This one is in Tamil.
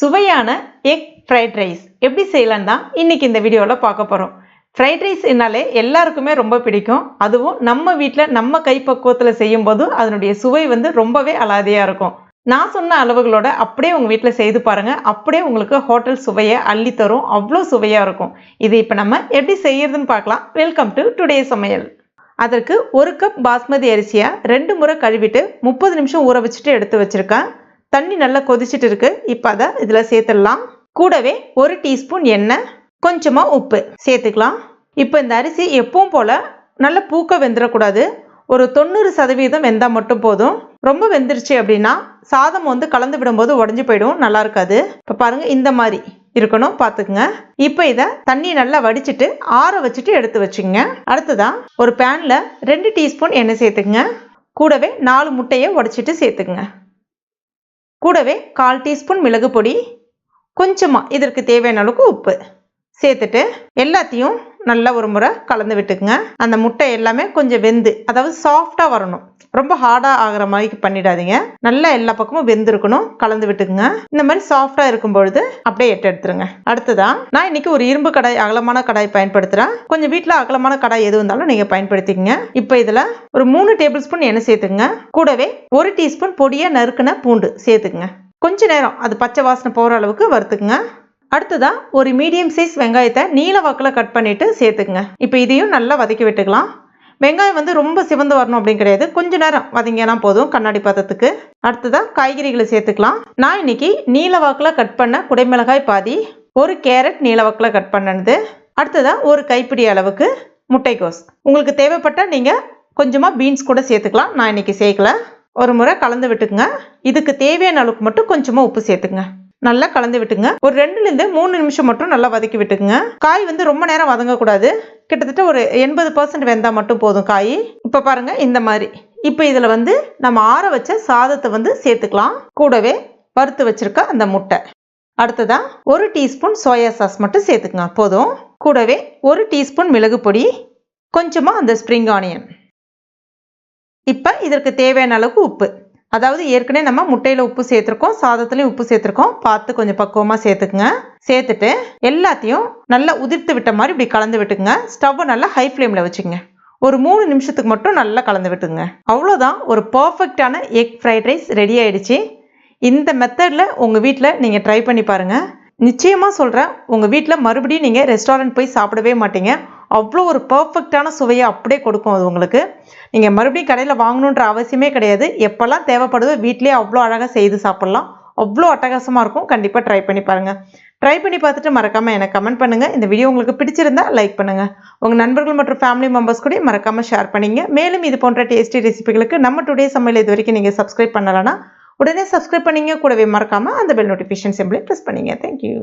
சுவையான எக் ஃப்ரைட் ரைஸ் எப்படி செய்யலாம் தான் இன்னைக்கு இந்த வீடியோவில் பார்க்க போகிறோம். ஃப்ரைட் ரைஸ் என்னாலே எல்லாருக்குமே ரொம்ப பிடிக்கும். அதுவும் நம்ம வீட்டில் நம்ம கைப்பக்குவத்தில் செய்யும்போது அதனுடைய சுவை ரொம்பவே அலாதியாக இருக்கும். நான் சொன்ன அளவுகளோட அப்படியே உங்கள் வீட்டில் செய்து பாருங்கள். அப்படியே உங்களுக்கு ஹோட்டல் சுவையை அள்ளி தரும். அவ்வளோ சுவையாக இருக்கும். இது இப்போ நம்ம எப்படி செய்யறதுன்னு பார்க்கலாம். வெல்கம் டு டுடே சமையல். அதற்கு 1 கப் பாஸ்மதி அரிசியை 2 முறை கழுவிட்டு 30 நிமிஷம் ஊற வச்சுட்டு எடுத்து வச்சுருக்கேன். தண்ணி நல்லா கொதிச்சுட்டு இருக்கு. இப்போ அதை இதில் சேர்த்துடலாம். கூடவே 1 டீஸ்பூன் எண்ணெய், கொஞ்சமாக உப்பு சேர்த்துக்கலாம். இப்போ இந்த அரிசி எப்பவும் போல் நல்லா பூக்க வெந்துடக்கூடாது. ஒரு 90% வெந்தால் மட்டும் போதும். ரொம்ப வெந்துருச்சு அப்படின்னா சாதம் கலந்து விடும்போது உடஞ்சி போயிடும், நல்லா இருக்காது. இப்போ பாருங்கள், இந்த மாதிரி இருக்கணும், பார்த்துக்குங்க. இப்போ இதை தண்ணி நல்லா வடிச்சிட்டு ஆற வச்சுட்டு எடுத்து வச்சுங்க. அடுத்ததான் ஒரு பேனில் 2 டீஸ்பூன் எண்ணெய் சேர்த்துக்குங்க. கூடவே 4 முட்டையை உடைச்சிட்டு சேர்த்துக்குங்க. கூடவே 1/4 டீஸ்பூன் மிளகு பொடி, கொஞ்சமாக இதற்கு தேவையான அளவுக்கு உப்பு சேர்த்துட்டு எல்லாத்தையும் நல்லா ஒரு முறை கலந்து விட்டுக்குங்க. அந்த முட்டை எல்லாமே கொஞ்சம் வெந்து, அதாவது சாஃப்டாக வரணும். ரொம்ப ஹார்டாக ஆகிற மாதிரி பண்ணிடாதீங்க. நல்லா எல்லா பக்கமும் வெந்திருக்கணும். கலந்து விட்டுக்குங்க. இந்த மாதிரி சாஃப்டாக இருக்கும் பொழுது அப்படியே எடுத்துருங்க. அடுத்ததான் நான் இன்னைக்கு ஒரு இரும்பு கடாய், அகலமான கடாய் பயன்படுத்துகிறேன். கொஞ்சம் வீட்டில் அகலமான கடாய் எது இருந்தாலும் நீங்கள் பயன்படுத்திக்கங்க. இப்போ இதில் ஒரு 3 டேபிள் ஸ்பூன் எண்ணெய் சேர்த்துக்குங்க. கூடவே 1 டீஸ்பூன் பொடியாக நறுக்கின பூண்டு சேர்த்துக்குங்க. கொஞ்ச நேரம் அது பச்சை வாசனை போகிற அளவுக்கு வறுத்துக்குங்க. அடுத்ததான் ஒரு மீடியம் சைஸ் வெங்காயத்தை நீல வாக்கில் கட் பண்ணிட்டு சேர்த்துக்குங்க. இப்போ இதையும் நல்லா வதக்கி விட்டுக்கலாம். வெங்காயம் ரொம்ப சிவந்து வரணும் அப்படின்னு கிடையாது, கொஞ்ச நேரம் வதங்கினா போதும், கண்ணாடி பதத்துக்கு. அடுத்ததான் காய்கறிகளை சேர்த்துக்கலாம். நான் இன்னைக்கு நீல வாக்கில் கட் பண்ண குடைமிளகாய் பாதி, 1 கேரட் நீல வாக்கில் கட் பண்ணது, அடுத்ததான் 1 கைப்பிடி அளவுக்கு முட்டைக்கோஸ். உங்களுக்கு தேவைப்பட்ட நீங்கள் கொஞ்சமாக பீன்ஸ் கூட சேர்த்துக்கலாம். நான் இன்னைக்கு சேர்க்கல. ஒரு முறை கலந்து விட்டுக்குங்க. இதுக்கு தேவையான அளவுக்கு மட்டும் கொஞ்சமாக உப்பு சேர்த்துக்குங்க. நல்லா கலந்து விட்டுங்க. ஒரு 2லேருந்து 3 நிமிஷம் மட்டும் நல்லா வதக்கி விட்டுக்குங்க. காய் ரொம்ப நேரம் வதங்கக்கூடாது. கிட்டத்தட்ட ஒரு 80% வெந்தால் மட்டும் போதும் காய். இப்போ பாருங்க, இந்த மாதிரி. இப்போ இதில் நம்ம ஆற வச்ச சாதத்தை சேர்த்துக்கலாம். கூடவே வறுத்து வச்சிருக்க அந்த முட்டை. அடுத்ததான் 1 டீஸ்பூன் சோயா சாஸ் மட்டும் சேர்த்துக்குங்க, போதும். கூடவே 1 டீஸ்பூன் மிளகு பொடி, கொஞ்சமாக அந்த ஸ்ப்ரிங் ஆனியன். இப்போ இதற்கு தேவையான அளவுக்கு உப்பு, அதாவது ஏற்கனவே நம்ம முட்டையில் உப்பு சேர்த்துருக்கோம், சாதத்துலேயும் உப்பு சேர்த்துருக்கோம், பார்த்து கொஞ்சம் பக்குவமாக சேர்த்துக்குங்க. சேர்த்துட்டு எல்லாத்தையும் நல்லா உதிர்த்து விட்ட மாதிரி இப்படி கலந்து விட்டுக்குங்க. ஸ்டவ்வை நல்லா ஹை ஃப்ளேமில் வச்சுங்க. ஒரு 3 நிமிஷத்துக்கு மட்டும் நல்லா கலந்து விட்டுங்க. அவ்வளோதான், ஒரு பர்ஃபெக்டான எக் ஃப்ரைட் ரைஸ் ரெடி ஆயிடுச்சு. இந்த மெத்தடில் உங்கள் வீட்டில் நீங்கள் ட்ரை பண்ணி பாருங்கள். நிச்சயமாக சொல்கிறேன், உங்கள் வீட்டில் மறுபடியும் நீங்கள் ரெஸ்டாரண்ட் போய் சாப்பிடவே மாட்டீங்க. அவ்வளோ ஒரு பர்ஃபெக்டான சுவையை அப்படியே கொடுக்கும் அது உங்களுக்கு. நீங்கள் மறுபடியும் கடையில் வாங்கணுன்ற அவசியமே கிடையாது. எப்போல்லாம் தேவைப்படுதோ வீட்டிலே அவ்வளோ அழகாக செய்து சாப்பிட்லாம். அவ்வளோ அட்டகாசமாக இருக்கும். கண்டிப்பாக ட்ரை பண்ணி பாருங்கள். ட்ரை பண்ணி பார்த்துட்டு மறக்காமல் எனக்கு கமெண்ட் பண்ணுங்கள். இந்த வீடியோ உங்களுக்கு பிடிச்சிருந்தா லைக் பண்ணுங்கள். உங்கள் நண்பர்கள் மற்றும் ஃபேமிலி மெம்பர்ஸ் கூட மறக்காமல் ஷேர் பண்ணிங்க. மேலும் இது போன்ற டேஸ்டி ரெசிபிகளுக்கு நம்ம டுடே சமையல் இது வரைக்கும் நீங்கள் சப்ஸ்கிரைப் பண்ணலன்னா உடனே சப்ஸ்கிரைப் பண்ணிங்க. கூடவே மறக்காமல் அந்த பெல் நோட்டிஃபிகேஷன் சிம்பிளை ப்ரெஸ் பண்ணிங்க. தேங்க்யூ.